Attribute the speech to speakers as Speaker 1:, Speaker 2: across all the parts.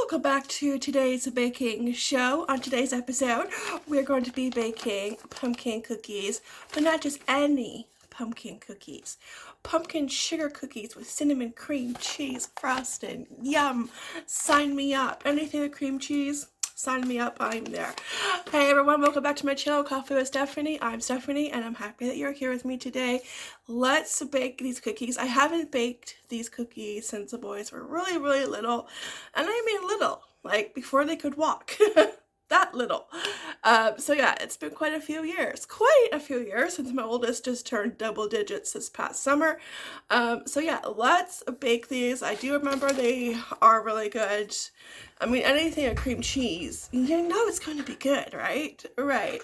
Speaker 1: welcome back to today's baking show. On today's episode, we're going to be baking pumpkin cookies, but not just any pumpkin cookies. Pumpkin sugar cookies with cinnamon cream cheese frosting. Yum! Sign me up. Anything with cream cheese, sign me up. I'm there. Hey everyone, welcome back to my channel, Coffee with Stephanie. I'm Stephanie and I'm happy that you're here with me today. Let's bake these cookies. I haven't baked these cookies since the boys were really little, and I mean little, like before they could walk. That little. So yeah, it's been quite a few years since my oldest just turned double digits this past summer. So yeah, let's bake these. I do remember they are really good. I mean, anything with cream cheese, you know it's going to be good, right? Right.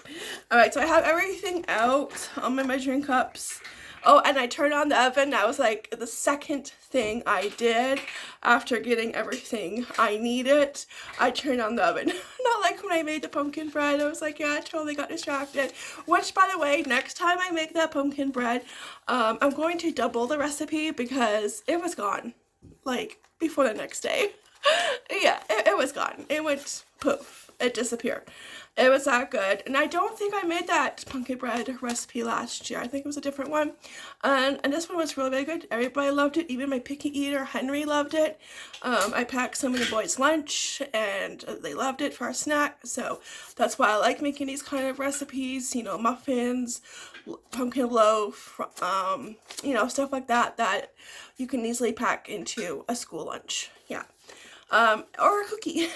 Speaker 1: All right, so I have everything out on my measuring cups. Oh, and I turned on the oven. That was like the second thing I did after getting everything I needed. I turned on the oven. Not like when I made the pumpkin bread. I was like, yeah, I totally got distracted. Which, by the way, next time I make that pumpkin bread, I'm going to double the recipe because it was gone, like, before the next day. Yeah, it was gone. It went poof. It disappeared. It was that good. And I don't think I made that pumpkin bread recipe last year. I think it was a different one. And this one was really good. Everybody loved it. Even my picky eater, Henry, loved it. I packed some of the boys' lunch and they loved it for our snack. So that's why I like making these kind of recipes, you know, muffins, pumpkin loaf, you know, stuff like that that you can easily pack into a school lunch. Yeah. Or a cookie,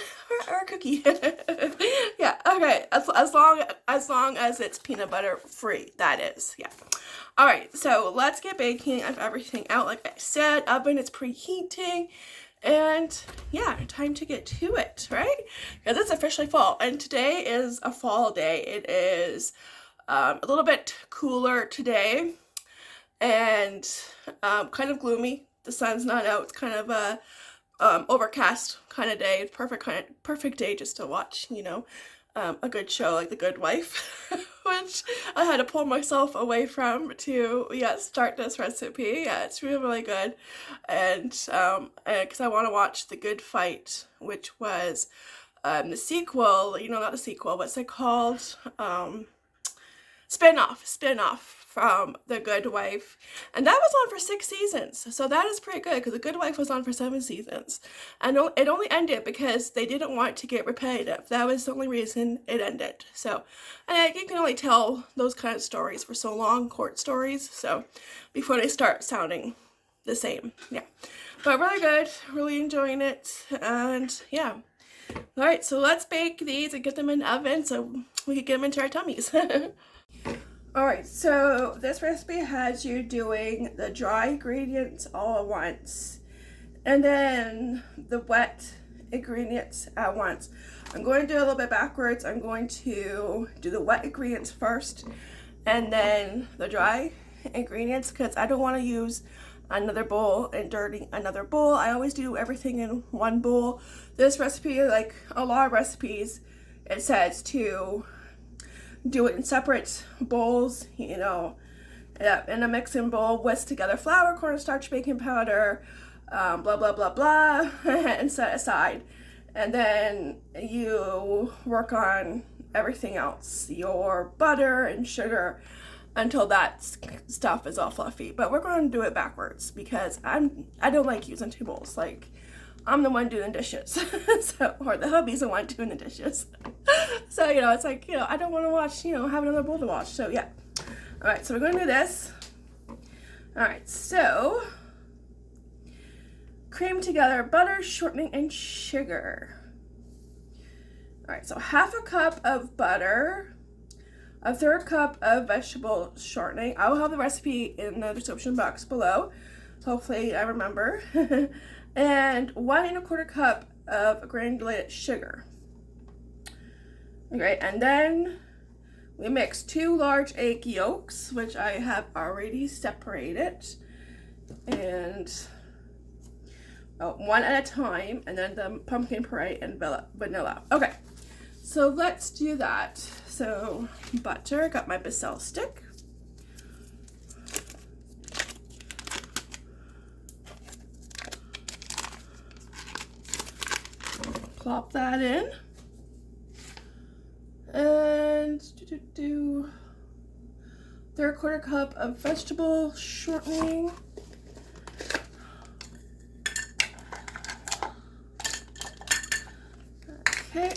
Speaker 1: or a cookie. Yeah, okay, as long as it's peanut butter free, that is, yeah. All right, so let's get baking. I have everything out, like I said. Oven is preheating, and yeah, time to get to it, right? Because it's officially fall, and today is a fall day. It is a little bit cooler today, and kind of gloomy. The sun's not out. It's kind of a overcast kind of day. Perfect day just to watch, you know, a good show like The Good Wife, which I had to pull myself away from to, yeah, start this recipe. Yeah, it's really good. And because I want to watch The Good Fight, which was the sequel, you know, not the sequel, what's it called? Spin-off from The Good Wife, and that was on for 6 seasons, so that is pretty good because The Good Wife was on for 7 seasons, and it only ended because they didn't want to get repetitive. That was the only reason it ended. So, and you can only tell those kind of stories for so long, court stories, so before they start sounding the same. Yeah, but really good, really enjoying it, and yeah. All right, so let's bake these and get them in the oven so we can get them into our tummies. Alright, so this recipe has you doing the dry ingredients all at once and then the wet ingredients at once. I'm going to do a little bit backwards. I'm going to do the wet ingredients first and then the dry ingredients because I don't want to use another bowl and dirty another bowl. I always do everything in one bowl. This recipe, like a lot of recipes, it says to do it in separate bowls, you know, in a mixing bowl, whisk together flour, cornstarch, baking powder, blah blah blah blah, and set aside. And then you work on everything else, your butter and sugar, until that stuff is all fluffy. But we're going to do it backwards because I don't like using 2 bowls. Like, I'm the one doing dishes, so, or the hubby's the one doing the dishes. So, you know, it's like, you know, I don't want to watch, you know, have another bowl to watch. So, yeah. All right, so we're going to do this. All right, so cream together butter, shortening, and sugar. All right, so 1/2 cup of butter, 1/3 cup of vegetable shortening. I will have the recipe in the description box below. Hopefully I remember. And 1 1/4 cup of granulated sugar. Okay, and then we mix 2 large egg yolks, which I have already separated, and one at a time, and then the pumpkin puree and vanilla. Okay, so let's do that. So butter, got my Basil stick. plop that in. And 3/4 cup of vegetable shortening. Okay.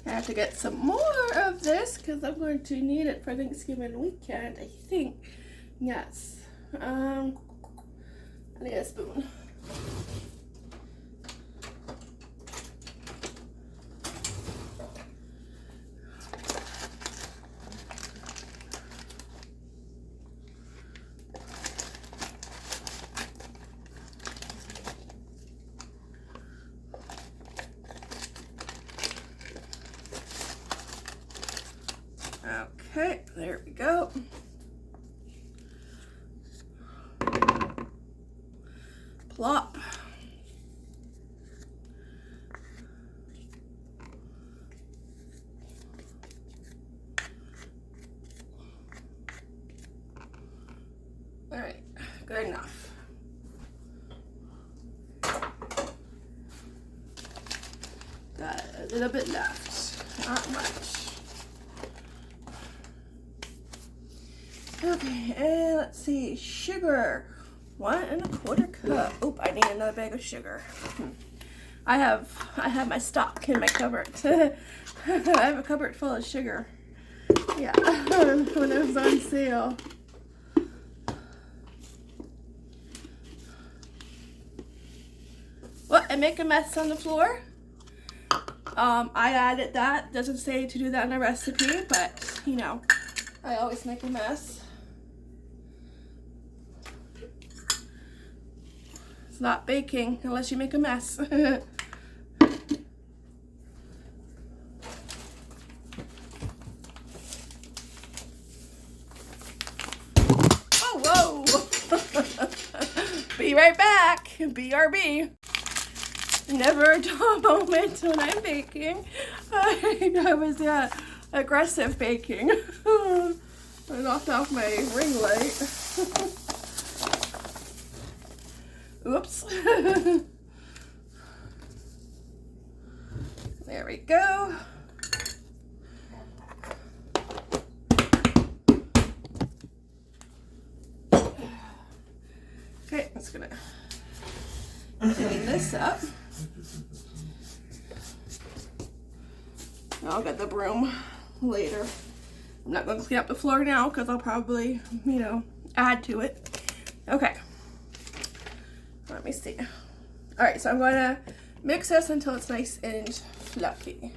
Speaker 1: I have to get some more of this because I'm going to need it for Thanksgiving weekend, I think. Yes. I need a spoon. Okay, there we go. Plop. All right, good enough. Got a little bit left, not much. Okay, and let's see, sugar, 1¼ cup. Oop, I need another bag of sugar. I have my stock in my cupboard. I have a cupboard full of sugar. Yeah, when it was on sale. What, I make a mess on the floor? I added that. Doesn't say to do that in a recipe, but you know, I always make a mess. It's not baking unless you make a mess. Oh, whoa! Be right back. BRB. Never a dull moment when I'm baking. I was aggressive baking. I knocked off my ring light. Oops. There we go. Okay, I'm just gonna clean this up. I'll get the broom later. I'm not going to clean up the floor now because I'll probably, you know, add to it. Okay. Let me see. All right, so I'm going to mix this until it's nice and fluffy.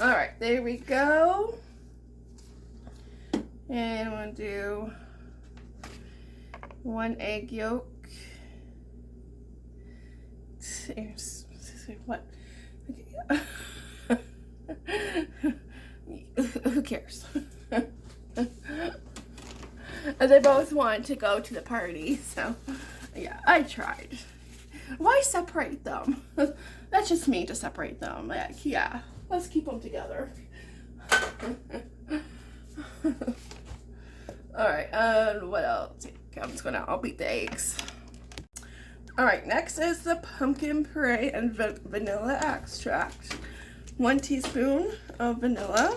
Speaker 1: All right, there we go. And I'm going to do 1 egg yolk. What? Who cares? They both want to go to the party, so yeah, I tried. Why separate them? That's just me to separate them. Like, yeah, let's keep them together. All right, and what else? I'll beat the eggs. All right, next is the pumpkin puree and vanilla extract. 1 teaspoon of vanilla.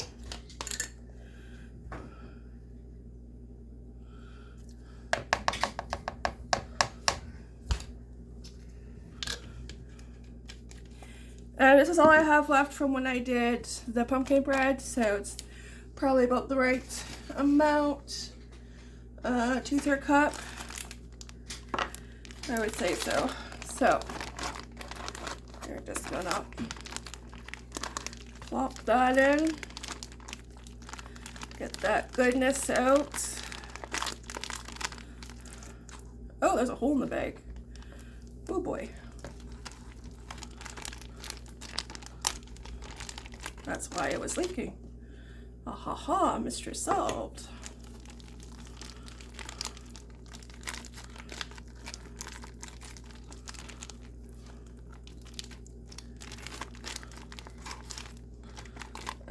Speaker 1: And this is all I have left from when I did the pumpkin bread, so it's probably about the right amount. 2/3 cup. I would say so. So, we're just gonna plop that in. Get that goodness out. Oh, there's a hole in the bag. Oh boy. That's why it was leaking. Ah ha ha, mystery solved.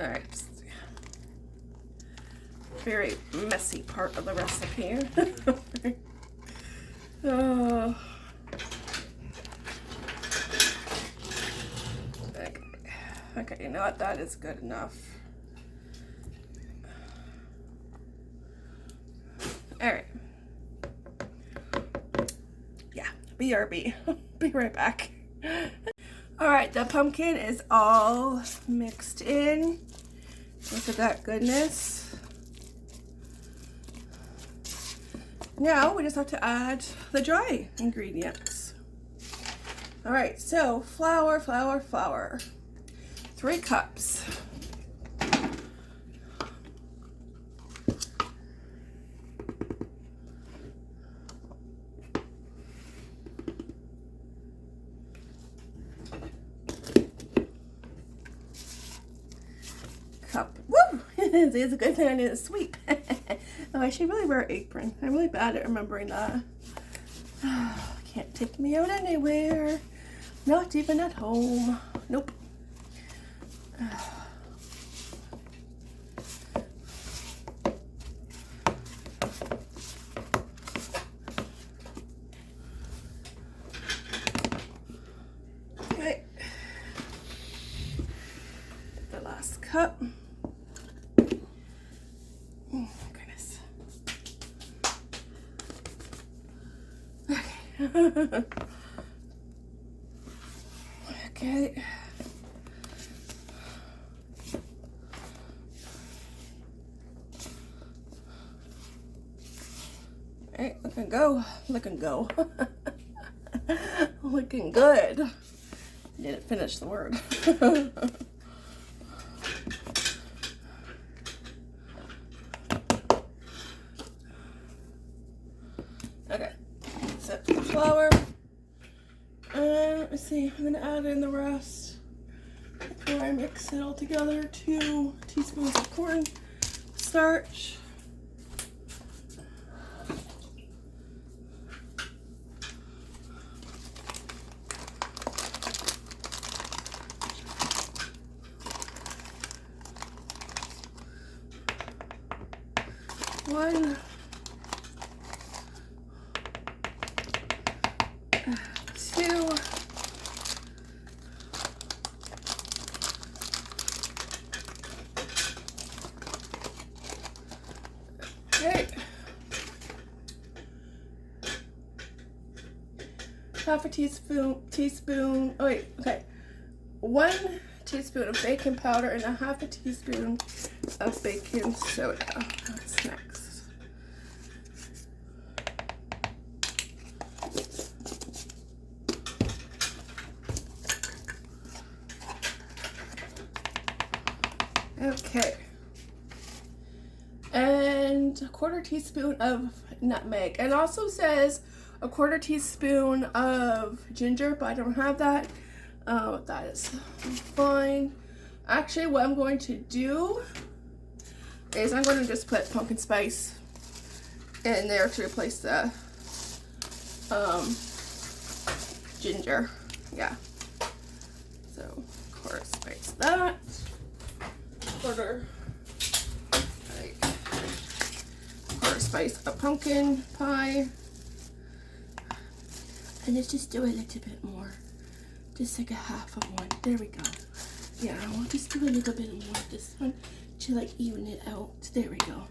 Speaker 1: All right, very messy part of the recipe. Oh. is good enough. All right. Yeah, BRB. Be right back. All right, the pumpkin is all mixed in. Look at that goodness. Now we just have to add the dry ingredients. All right, so flour, 3 cups. Cup. Woo! It's a good thing I need a sweep. Oh, I should really wear an apron. I'm really bad at remembering that. Can't take me out anywhere. Not even at home. Nope. Okay. The last cup. Oh, goodness. Okay. Okay. Alright, looking good. Didn't finish the word. Okay, set the flour. Let's see, I'm gonna add in the rest before I mix it all together. 2 teaspoons of cornstarch. One, 2, okay, half a teaspoon, oh wait, okay, 1 teaspoon of baking powder and a half a teaspoon of baking soda. That's next. Okay, and a 1/4 teaspoon of nutmeg. It also says a 1/4 teaspoon of ginger, but I don't have that. That is fine. Actually, what I'm going to do is I'm going to just put pumpkin spice in there to replace the ginger. Yeah. So 1/4 spice that. 1/4 spice of pumpkin pie. And let's just do a little bit more. Just like a half of one. There we go. Yeah, we'll just do a little bit more of this one to like even it out. There we go.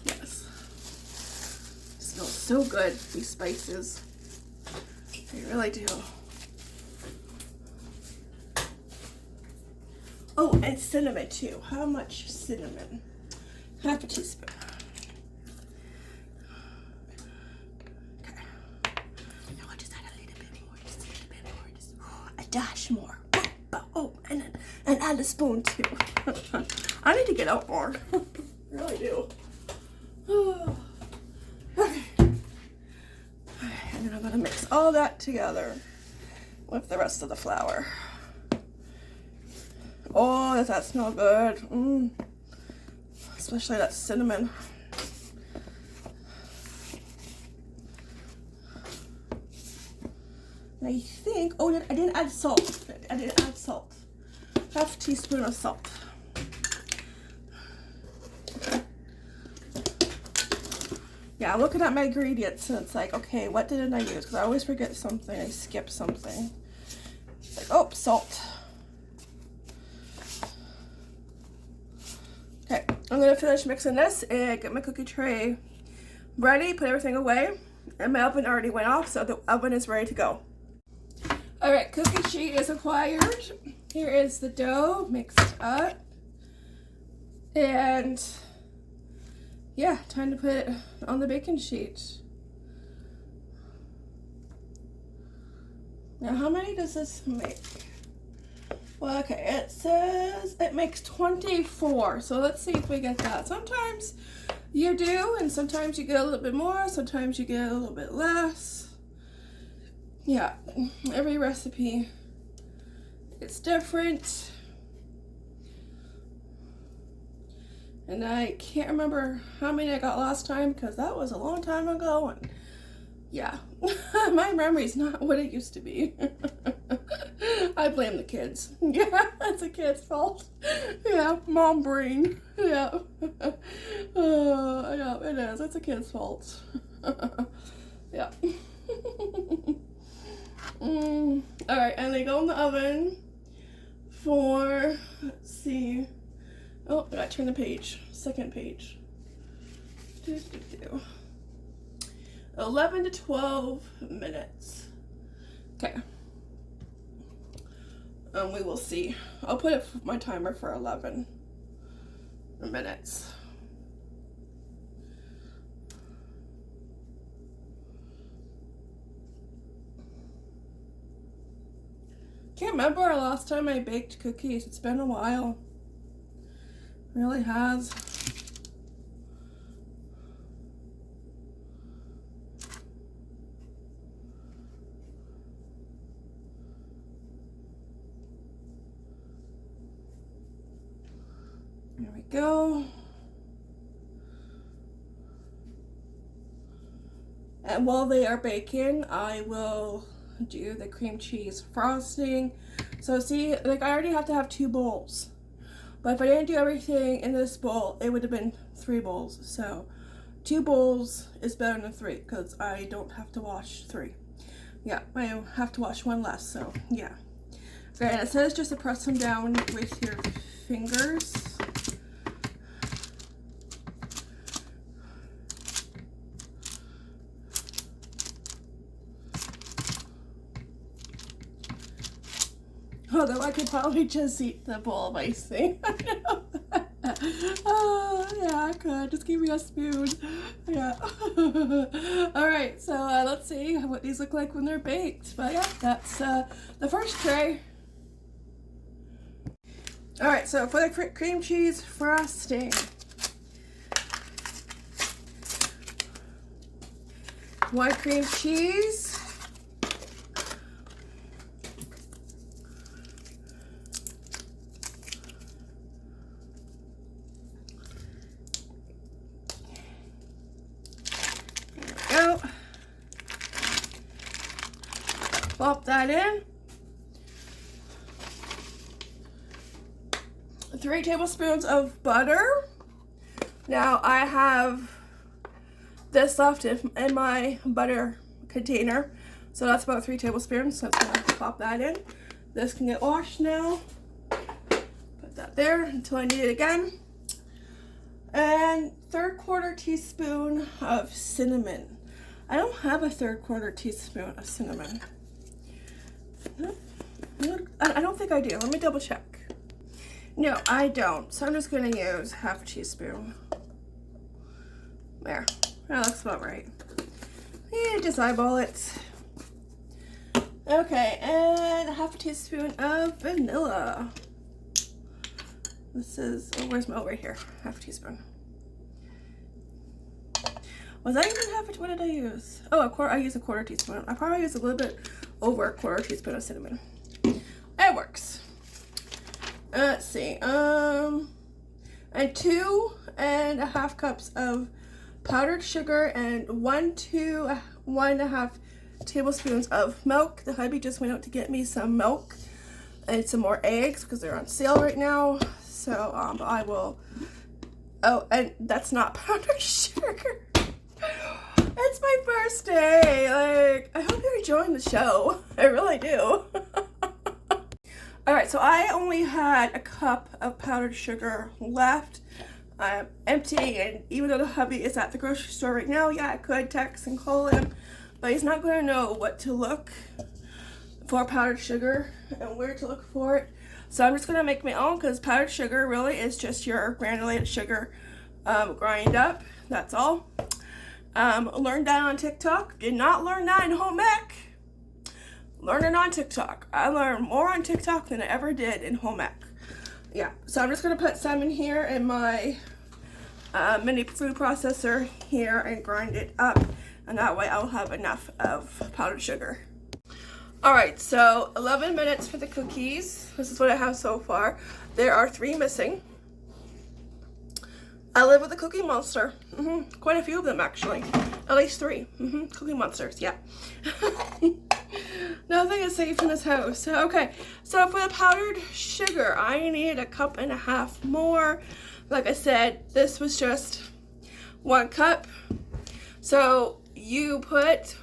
Speaker 1: Yes. Smells so good, these spices. They really do. Oh, and cinnamon too. How much cinnamon? Half a teaspoon. Okay. Now I'll just add a little bit more. Just a little bit more. Just a dash more. Oh, and add a spoon too. I need to get out more. I really do. Okay. And then I'm gonna mix all that together with the rest of the flour. Oh, does that smell good? Especially that cinnamon. And I think, oh, I didn't add salt. I didn't add salt. Half a teaspoon of salt. Yeah, I'm looking at my ingredients and it's like, okay, what didn't I use? Because I always forget something. I skip something. salt. Okay, I'm gonna finish mixing this and get my cookie tray ready, put everything away, and my oven already went off, so the oven is ready to go. All right, cookie sheet is acquired. Here is the dough mixed up. And yeah, time to put it on the baking sheet. Now, how many does this make? Well, okay, it says it makes 24, so let's see if we get that. Sometimes you do, and sometimes you get a little bit more, sometimes you get a little bit less. Yeah, every recipe is different. And I can't remember how many I got last time because that was a long time ago, and yeah, my memory's not what it used to be. I blame the kids. Yeah, it's a kid's fault. Yeah, mom brain. Yeah. Yeah, it is. It's a kid's fault. Yeah. Alright, and they go in the oven for, let's see. Oh, I gotta turn the page. Second page. 11 to 12 minutes. Okay. And we will see. I'll put my timer for 11 minutes. Can't remember our last time I baked cookies. It's been a while. It really has. There we go. And while they are baking, I will do the cream cheese frosting. So see, like I already have to have 2 bowls. But if I didn't do everything in this bowl, it would have been 3 bowls. So 2 bowls is better than 3 because I don't have to wash 3. Yeah, I have to wash 1 less, so yeah. Okay, and it says just to press them down with your fingers. Although I could probably just eat the bowl of icing. Oh, yeah, I could. Just give me a spoon. Yeah. Alright, so let's see what these look like when they're baked. But yeah, that's the first tray. Alright, so for the cream cheese frosting. White cream cheese. Go. Pop that in. 3 tablespoons of butter. Now I have this left in my butter container, so that's about 3 tablespoons. So I'm just gonna pop that in. This can get washed now. Put that there until I need it again. And 3/4 teaspoon of cinnamon. I don't have a 3/4 teaspoon of cinnamon. I don't think I do. Let me double check. No, I don't. So I'm just going to use 1/2 teaspoon. There. That looks about right. Yeah, just eyeball it. Okay, and 1/2 teaspoon of vanilla. This is, oh, where's my, oh, right here. 1/2 teaspoon. Was I even what did I use? Oh, I used 1/4 teaspoon. I probably used a little bit over 1/4 teaspoon of cinnamon. It works. Let's see. And 2.5 cups of powdered sugar and 1 to 1.5 tablespoons of milk. The hubby just went out to get me some milk and some more eggs because they're on sale right now. So I will. Oh, and that's not powdered sugar. It's my birthday. Like, I hope you're enjoying the show. I really do. Alright, so I only had a cup of powdered sugar left. I'm empty, and even though the hubby is at the grocery store right now, yeah, I could text and call him, but he's not going to know what to look for powdered sugar and where to look for it. So I'm just going to make my own, because powdered sugar really is just your granulated sugar grind up. That's all. Learned that on TikTok. Did not learn that in home ec. Learned it on TikTok. I learned more on TikTok than I ever did in home ec. Yeah, so I'm just going to put some in here in my mini food processor here and grind it up, and that way I'll have enough of powdered sugar. Alright, so 11 minutes for the cookies. This is what I have so far. There are 3 missing. I live with a Cookie Monster. Quite a few of them, actually. At least 3. Cookie Monsters, yeah. Nothing is safe in this house. Okay, so for the powdered sugar, I need a cup and a half more. Like I said, this was just 1 cup. So you put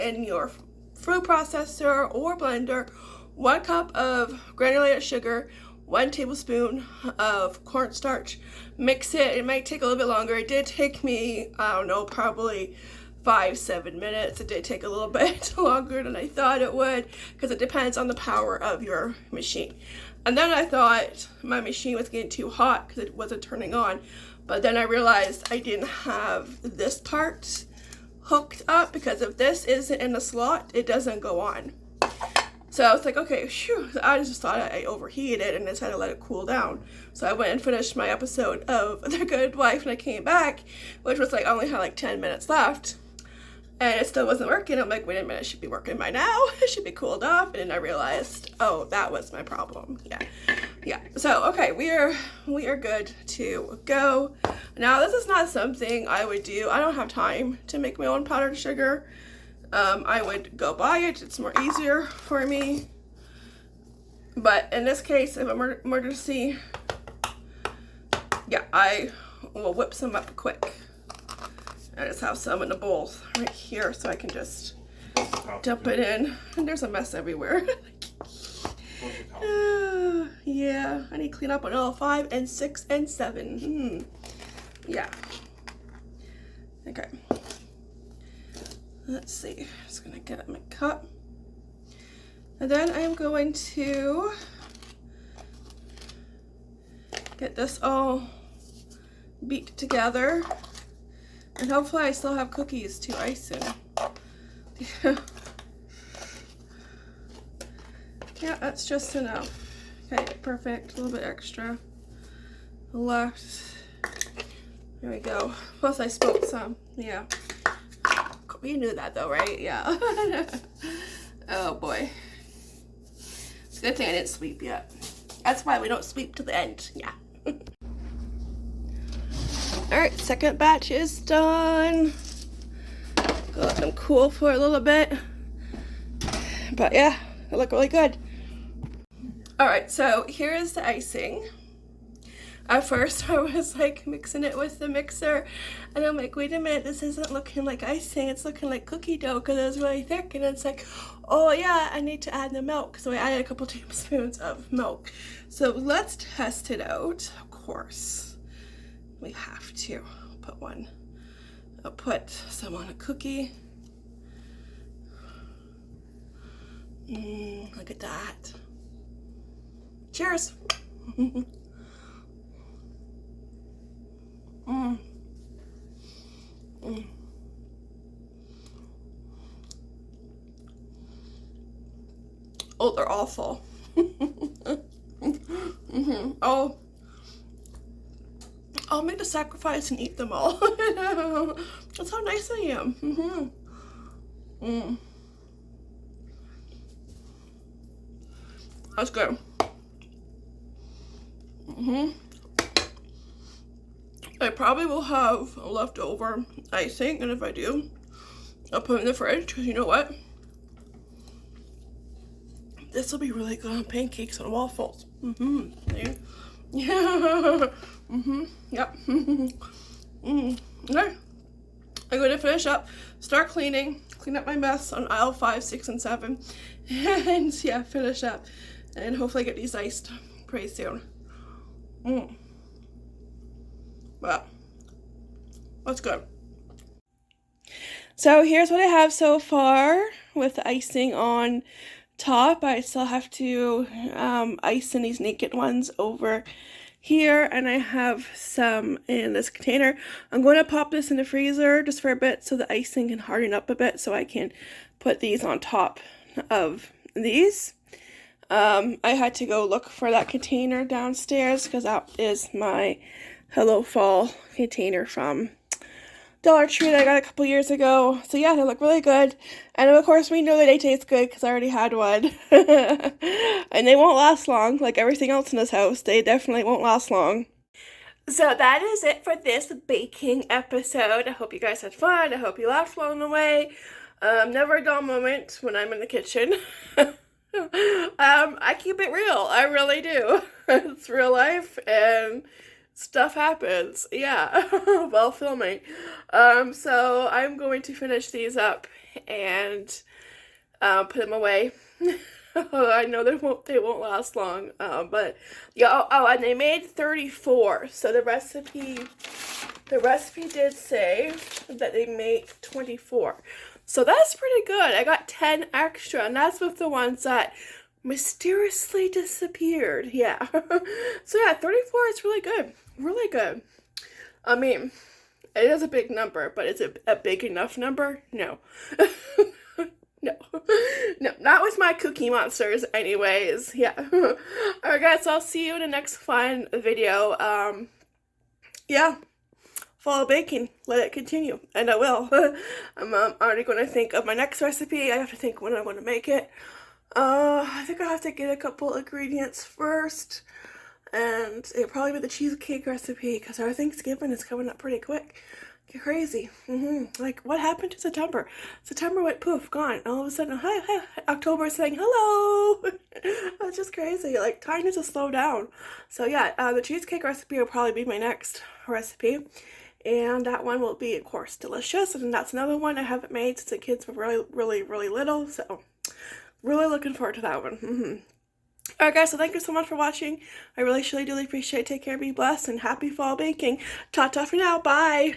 Speaker 1: in your food processor or blender 1 cup of granulated sugar, 1 tablespoon of cornstarch. Mix it. It might take a little bit longer. It did take me, I don't know, probably 5-7 minutes. It did take a little bit longer than I thought it would, because it depends on the power of your machine. And then I thought my machine was getting too hot because it wasn't turning on, but then I realized I didn't have this part hooked up, because if this isn't in the slot, it doesn't go on. So I was like, okay, phew. I just thought I overheated it and just had to let it cool down. So I went and finished my episode of The Good Wife, and I came back, which was like, I only had like 10 minutes left, and it still wasn't working. I'm like, wait a minute, it should be working by now. It should be cooled off. And then I realized, oh, that was my problem. Yeah. So, okay, we are good to go. Now, this is not something I would do. I don't have time to make my own powdered sugar. I would go buy it. It's more easier for me. But in this case, if emergency, yeah, I will whip some up quick. I just have some in the bowl right here, so I can just dump it in. And there's a mess everywhere. Yeah, I need to clean up on all 5 and 6 and 7. Yeah. Okay. Let's see. Just gonna get up my cup. And then I'm going to get this all beat together. And hopefully I still have cookies to ice in. Yeah, that's just enough. Okay, perfect. A little bit extra left. There we go. Plus I smoked some. Yeah. You knew that though, right? Yeah. Oh boy. It's a good thing I didn't sweep yet. That's why we don't sweep to the end. Yeah. Alright, second batch is done. Go let them cool for a little bit. But yeah, they look really good. Alright, so here is the icing. At first I was like mixing it with the mixer, and I'm like, wait a minute, this isn't looking like icing, it's looking like cookie dough because it's really thick. And it's like, oh yeah, I need to add the milk. So I added a couple tablespoons of milk. So let's test it out. Of course, we have to put one. I'll put some on a cookie. Look at that. Cheers. Oh, they're awful. Oh, I'll make the sacrifice and eat them all. That's how nice I am. That's good. I probably will have leftover icing, and if I do, I'll put it in the fridge, because you know what? This will be really good on pancakes and waffles. Yeah. Yep. Okay. I'm going to finish up, start clean up my mess on aisle 5, 6, and 7, and yeah, finish up. and hopefully get these iced pretty soon. Wow, that's good. So here's what I have so far with the icing on top. I still have to ice in these naked ones over here, and I have some in this container. I'm going to pop this in the freezer just for a bit so the icing can harden up a bit so I can put these on top of these. I had to go look for that container downstairs because that is my Hello Fall container from Dollar Tree that I got a couple years ago. So yeah, they look really good. And of course we know that they taste good because I already had one. And they won't last long, like everything else in this house. They definitely won't last long. So that is it for this baking episode. I hope you guys had fun. I hope you laughed along the way. Never a dull moment when I'm in the kitchen. I keep it real. I really do. It's real life and stuff happens. Yeah, while filming. So I'm going to finish these up and put them away. I know they won't last long. But yeah. Oh, and they made 34. So the recipe did say that they make 24. So that's pretty good. I got 10 extra, and that's with the ones that mysteriously disappeared. Yeah. So yeah, 34 is really good. Really good. I mean, it is a big number, but is it a big enough number? No. No. No, not with my Cookie Monsters anyways. Yeah. Alright guys, so I'll see you in the next fun video. Yeah. Fall baking. Let it continue. And I will. I'm already going to think of my next recipe. I have to think when I'm going to make it. I think I have to get a couple ingredients first. And it'll probably be the cheesecake recipe because our Thanksgiving is coming up pretty quick. Get crazy. Like, what happened to September? September went poof, gone. All of a sudden, hi, October is saying hello. That's just crazy. Like, time needs to slow down. So yeah, the cheesecake recipe will probably be my next recipe. And that one will be, of course, delicious. And that's another one I haven't made since the kids were really little. So, really looking forward to that one. Alright guys, so thank you so much for watching. I really, truly, appreciate it. Take care, be blessed, and happy fall baking. Ta-ta for now. Bye!